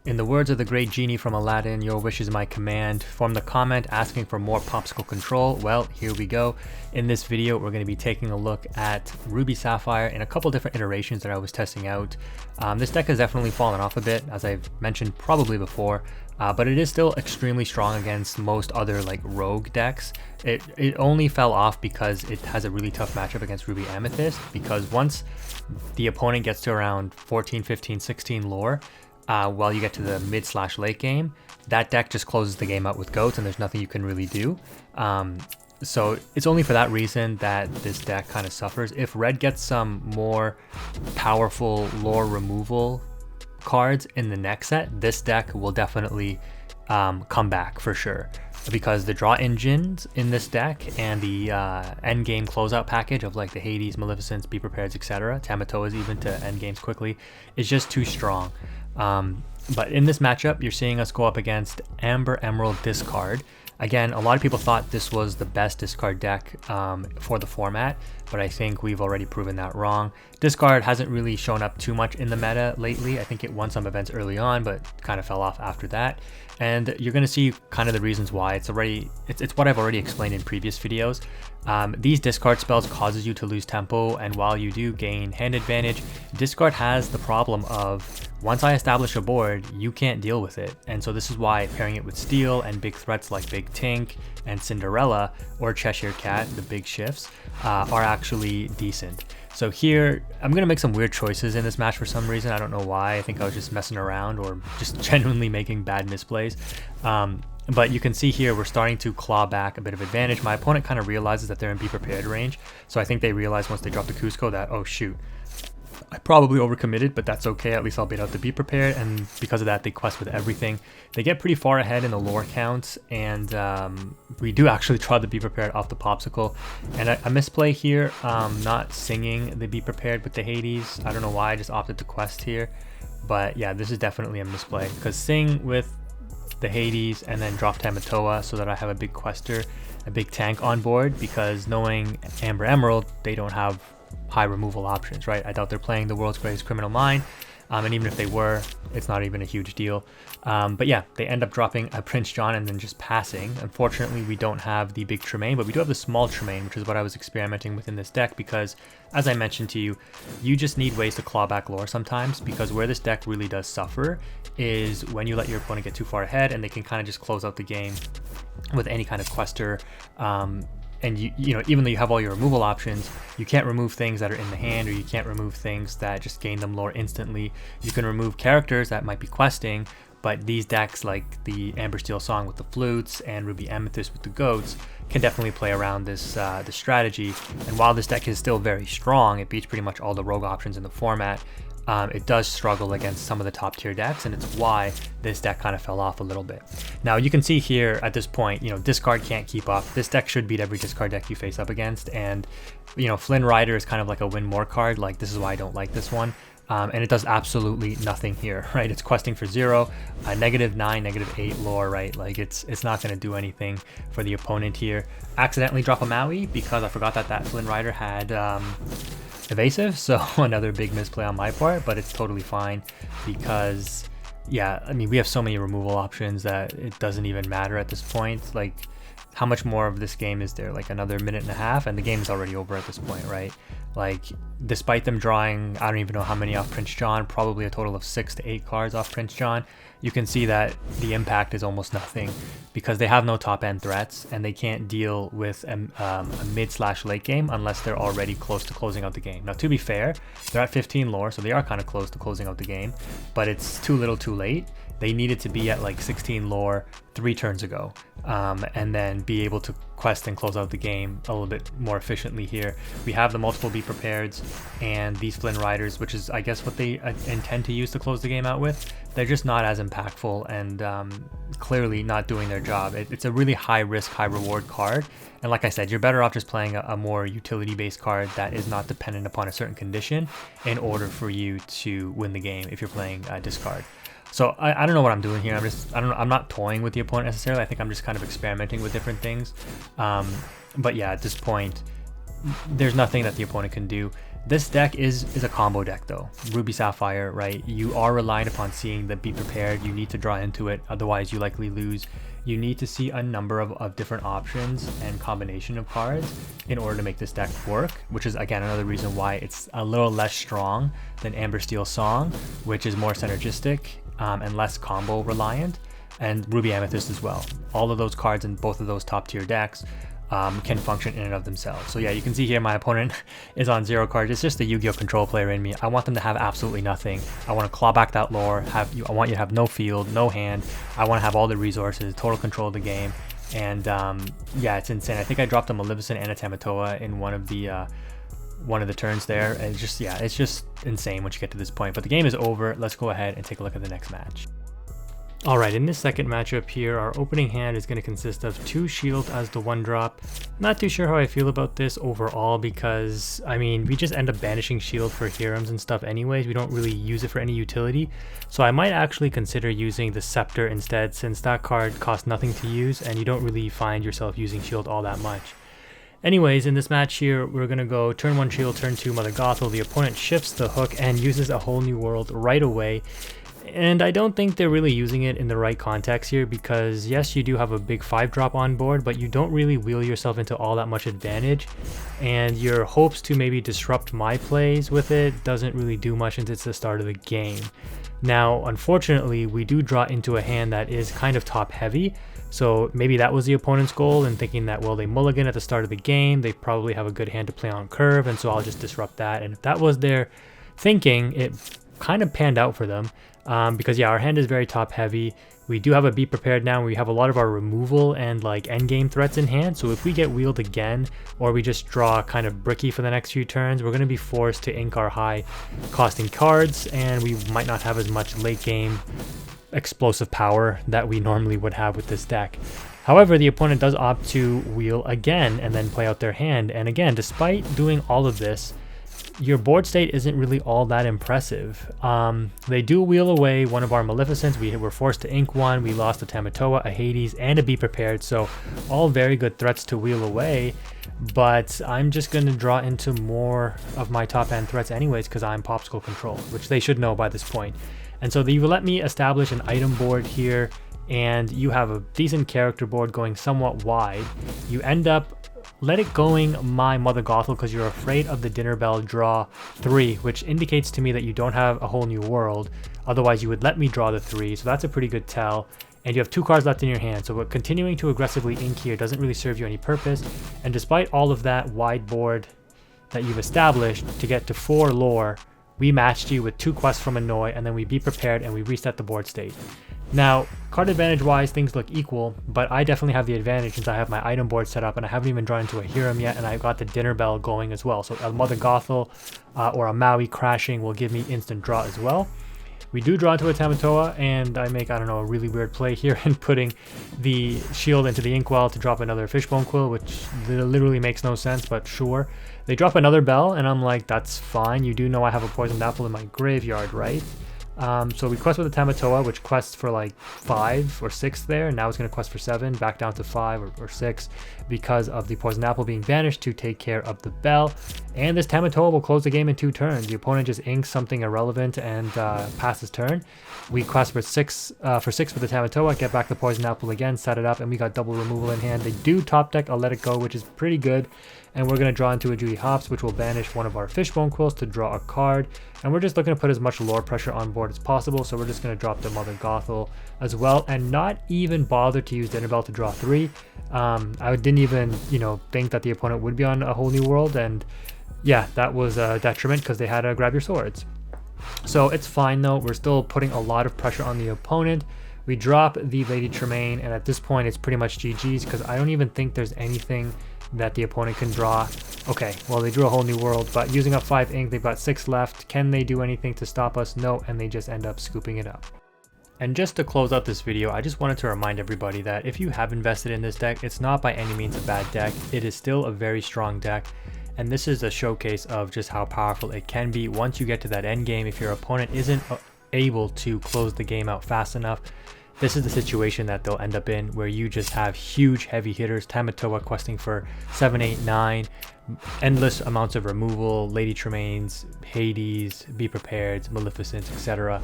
In the words of the great genie from Aladdin, your wish is my command. Form the comment asking for more Pawpsicle control. Well, here we go. In this video, we're going to be taking a look at Ruby Sapphire in a couple different iterations that I was testing out. This deck has definitely fallen off a bit, as I've mentioned probably before, but it is still extremely strong against most other like rogue decks. It only fell off because it has a really tough matchup against Ruby Amethyst, because once the opponent gets to around 14, 15, 16 lore, while you get to the mid/late game, that deck just closes the game out with goats and there's nothing you can really do. So it's only for that reason that this deck kind of suffers. If red gets some more powerful lore removal cards in the next set, this deck will definitely come back for sure, because the draw engines in this deck and the end game closeout package of like the Hades, Maleficents, Be Prepared, etc., Tamatoas even to end games quickly, is just too strong. But in this matchup, you're seeing us go up against Amber Emerald Discard. Again, a lot of people thought this was the best discard deck for the format, but I think we've already proven that wrong. Discard hasn't really shown up too much in the meta lately. I think it won some events early on, but kind of fell off after that. And you're going to see kind of the reasons why. It's what I've already explained in previous videos. These discard spells causes you to lose tempo, and while you do gain hand advantage, discard has the problem of, once I establish a board, you can't deal with it. And so this is why pairing it with Steel and big threats like Big Tink and Cinderella or Cheshire Cat, the big shifts, are actually decent. So here, I'm going to make some weird choices in this match for some reason. I don't know why. I think I was just messing around or just genuinely making bad misplays. But you can see here, we're starting to claw back a bit of advantage. My opponent kind of realizes that they're in Be Prepared range. So I think they realize once they drop the Cusco that, oh shoot, I probably overcommitted, but that's okay. At least I'll bait out the Be Prepared, and because of that, they quest with everything. They get pretty far ahead in the lore count, and we do actually draw the Be Prepared off the Pawpsicle. And I misplay here, not singing the Be Prepared with the Hades. I don't know why I just opted to quest here, but yeah, this is definitely a misplay, because sing with the Hades and then drop Tamatoa so that I have a big quester, a big tank on board, because knowing Amber Emerald, they don't have high removal options, right? I doubt they're playing the world's greatest criminal mind, and even if they were, it's not even a huge deal. But yeah, they end up dropping a Prince John and then just passing. Unfortunately, we don't have the big Tremaine, but we do have the small Tremaine, which is what I was experimenting with in this deck, because as I mentioned to you, you just need ways to claw back lore sometimes, because where this deck really does suffer is when you let your opponent get too far ahead and they can kind of just close out the game with any kind of quester. And you know, even though you have all your removal options, you can't remove things that are in the hand, or you can't remove things that just gain them lore instantly. You can remove characters that might be questing, but these decks like the Amber Steel Song with the flutes and Ruby Amethyst with the goats can definitely play around this strategy. And while this deck is still very strong, it beats pretty much all the rogue options in the format. It does struggle against some of the top tier decks, and it's why this deck kind of fell off a little bit. Now you can see here at this point, you know, discard can't keep up. This deck should beat every discard deck you face up against, and you know, Flynn Rider is kind of like a win more card. Like, this is why I don't like this one. And it does absolutely nothing here, right? It's questing for 0, -9, -8 lore, right? Like it's not going to do anything for the opponent here. Accidentally drop a Maui because I forgot that Flynn Rider had evasive, so another big misplay on my part, but it's totally fine because, yeah, I mean, we have so many removal options that it doesn't even matter at this point. Like, how much more of this game is there? Like another minute and a half and the game is already over at this point, right? Like, despite them drawing, I don't even know how many off Prince John, probably a total of 6 to 8 cards off Prince John, you can see that the impact is almost nothing, because they have no top end threats and they can't deal with a mid/late game unless they're already close to closing out the game. Now, to be fair, they're at 15 lore, so they are kind of close to closing out the game, but it's too little too late. They needed to be at like 16 lore 3 turns ago, and then be able to quest and close out the game a little bit more efficiently here. We have the multiple Be Prepareds and these Flynn Riders, which is, I guess, what they intend to use to close the game out with. They're just not as impactful and clearly not doing their job. It's a really high risk, high reward card. And like I said, you're better off just playing a more utility based card that is not dependent upon a certain condition in order for you to win the game if you're playing discard. So I don't know what I'm doing here. I'm not toying with the opponent necessarily. I think I'm just kind of experimenting with different things. But yeah, at this point, there's nothing that the opponent can do. This deck is a combo deck though. Ruby Sapphire, right? You are reliant upon seeing the be prepared. You need to draw into it, otherwise you likely lose. You need to see a number of different options and combination of cards in order to make this deck work, which is again another reason why it's a little less strong than Amber Steel Song, which is more synergistic and less combo reliant, and Ruby Amethyst as well. All of those cards in both of those top tier decks can function in and of themselves. So yeah, you can see here my opponent is on 0 cards. It's just the Yu-Gi-Oh control player in me. I want them to have absolutely nothing. I want to claw back that lore. I want you to have no field, no hand. I want to have all the resources, total control of the game. And yeah, it's insane. I think I dropped a Maleficent and a Tamatoa in one of the turns there. And it's just insane once you get to this point. But the game is over. Let's go ahead and take a look at the next match. Alright, in this second matchup here, our opening hand is going to consist of 2 shield as the 1-drop. Not too sure how I feel about this overall because, I mean, we just end up banishing shield for Hirams and stuff anyways. We don't really use it for any utility. So I might actually consider using the Scepter instead, since that card costs nothing to use and you don't really find yourself using shield all that much. Anyways, in this match here, we're going to go turn 1 shield, turn 2 Mother Gothel. The opponent shifts the hook and uses a whole new world right away. And I don't think they're really using it in the right context here because yes, you do have a big 5-drop on board, but you don't really wheel yourself into all that much advantage. And your hopes to maybe disrupt my plays with it doesn't really do much until it's the start of the game. Now, unfortunately, we do draw into a hand that is kind of top heavy. So maybe that was the opponent's goal in thinking that, well, they mulligan at the start of the game. They probably have a good hand to play on curve, and so I'll just disrupt that. And if that was their thinking, it kind of panned out for them. Because yeah, our hand is very top heavy. We do have a Be Prepared now. We have a lot of our removal and like endgame threats in hand. So if we get wheeled again, or we just draw kind of bricky for the next few turns, we're going to be forced to ink our high costing cards, and we might not have as much late game explosive power that we normally would have with this deck. However, the opponent does opt to wheel again and then play out their hand. And again, despite doing all of this, your board state isn't really all that impressive. They do wheel away one of our Maleficents. We were forced to ink one. We lost a Tamatoa, a Hades, and a Be Prepared. So all very good threats to wheel away. But I'm just going to draw into more of my top end threats anyways because I'm Pawpsicle control, which they should know by this point. And so you let me establish an item board here, and you have a decent character board going somewhat wide. You end up let it going my Mother Gothel because you're afraid of the Dinner Bell draw 3, which indicates to me that you don't have a whole new world. Otherwise, you would let me draw the 3, so that's a pretty good tell. And you have 2 cards left in your hand, so continuing to aggressively ink here doesn't really serve you any purpose. And despite all of that wide board that you've established to get to 4 lore, we matched you with 2 quests from Annoy, and then we Be Prepared and we reset the board state. Now, card advantage wise, things look equal, but I definitely have the advantage since I have my item board set up and I haven't even drawn into a Hiram yet, and I got the Dinner Bell going as well. So a Mother Gothel or a Maui crashing will give me instant draw as well. We do draw into a Tamatoa, and I make, I don't know, a really weird play here in putting the shield into the Inkwell to drop another Fishbone Quill, which literally makes no sense, but sure. They drop another Bell, and I'm like, that's fine. You do know I have a Poisoned Apple in my graveyard, right? So we quest with a Tamatoa, which quests for like 5 or 6 there, and now it's going to quest for 7, back down to 5 or 6 because of the Poison Apple being banished to take care of the Bell. And this Tamatoa will close the game in 2 turns. The opponent just inks something irrelevant and passes turn. We quest for 6 with the Tamatoa, get back the Poison Apple again, set it up, and we got double removal in hand. They do top deck a Let It Go, which is pretty good. And we're going to draw into a Judy Hops, which will banish one of our Fishbone Quills to draw a card. And we're just looking to put as much lore pressure on board as possible, so we're just going to drop the Mother Gothel as well, and not even bother to use Dinner Bell to draw 3. I didn't even, think that the opponent would be on a whole new world, and yeah, that was a detriment because they had to grab your swords. So it's fine though, we're still putting a lot of pressure on the opponent. We drop the Lady Tremaine, and at this point it's pretty much GG's because I don't even think there's anything that the opponent can draw. Okay, well, they drew a whole new world, but using up 5 ink, they've got 6 left. Can they do anything to stop us? No, and they just end up scooping it up. And just to close out this video, I just wanted to remind everybody that if you have invested in this deck, it's not by any means a bad deck. It is still a very strong deck, and this is a showcase of just how powerful it can be once you get to that end game. If your opponent isn't able to close the game out fast enough, this is the situation that they'll end up in, where you just have huge heavy hitters, Tamatoa questing for 7, 8, 9, endless amounts of removal, Lady Tremaines, Hades, Be Prepared, Maleficent, etc.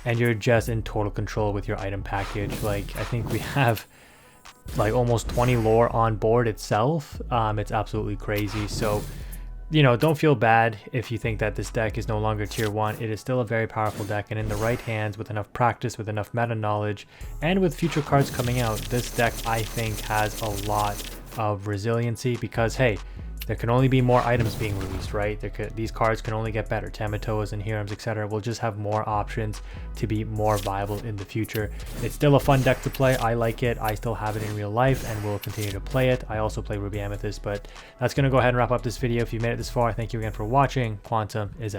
And you're just in total control with your item package. Like, I think we have like almost 20 lore on board itself. It's absolutely crazy. So, you know, don't feel bad if you think that this deck is no longer tier 1. It is still a very powerful deck, and in the right hands, with enough practice, with enough meta knowledge, and with future cards coming out, this deck, I think, has a lot of resiliency, because, hey, there can only be more items being released, right? These cards can only get better. Tamatoas and Hirams, etc. will just have more options to be more viable in the future. It's still a fun deck to play. I like it. I still have it in real life and will continue to play it. I also play Ruby Amethyst, but that's going to go ahead and wrap up this video. If you made it this far, thank you again for watching. Quantum is out.